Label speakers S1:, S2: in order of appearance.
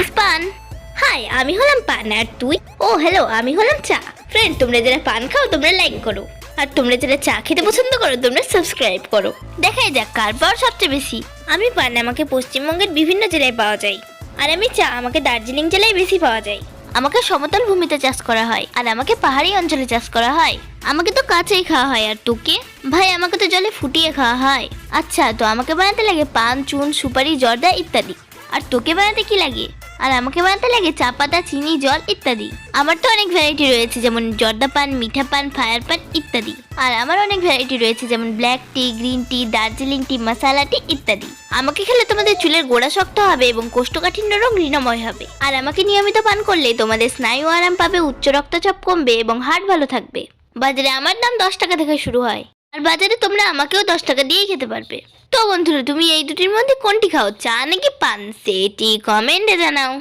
S1: ইস পান। হাই, আমি হলাম পান আর তুই? ও হ্যালো, আমি হলাম চা। ফ্রেন্ড, তোমরা যারা পান খাও তোমরা লাইক করো, আর তোমরা যারা চা খেতে পছন্দ করো তোমরা সাবস্ক্রাইব করো। দেখাই যাক কার পাওয়ার সবচেয়ে বেশি। আমি পান আমাকে পশ্চিমবঙ্গের বিভিন্ন জেলায় পাওয়া যায়, আর আমি চা আমাকে দার্জিলিং জেলায় বেশি পাওয়া যায়। আমাকে সমতল ভূমিতে চাষ করা হয়, আর আমাকে পাহাড়ি অঞ্চলে চাষ করা হয়। আমাকে তো কাঁচাই খাওয়া হয়, আর তোকে? ভাই, আমাকে তো জলে ফুটিয়ে খাওয়া হয়। আচ্ছা, তো আমাকে বানাতে লাগে পান, চুন, সুপারি, জর্দা ইত্যাদি। আর তোকে বানাতে কি লাগে? আর আমাকে বানাতে লাগে চা পাতা, চিনি, জল ইত্যাদি। আমার তো অনেক ভ্যারাইটি রয়েছে, যেমন জর্দা পান, মিঠা পান, ফায়ার পান ইত্যাদি। আর আমার অনেক ভ্যারাইটি রয়েছে, যেমন ব্ল্যাক টি, গ্রিন টি, দার্জিলিং টি, মশালা টি ইত্যাদি। আমাকে খেলে তোমাদের চুলের গোড়া শক্ত হবে এবং কোষ্ঠকাঠিন্য রোগ ঋণময় হবে। আর আমাকে নিয়মিত পান করলে তোমাদের স্নায়ু আরাম পাবে, উচ্চ রক্তচাপ কমবে এবং হার্ট ভালো থাকবে। বাজারে আমার দাম 10 টাকা থেকে শুরু হয়, আর বাজারে তোমরা আমাকেও 10 টাকা দিয়েই খেতে পারবে। তো বন্ধুরা, তুমি এই দুটির মধ্যে কোনটি খাও, চা নাকি পান, সেটি কমেন্টে জানাও।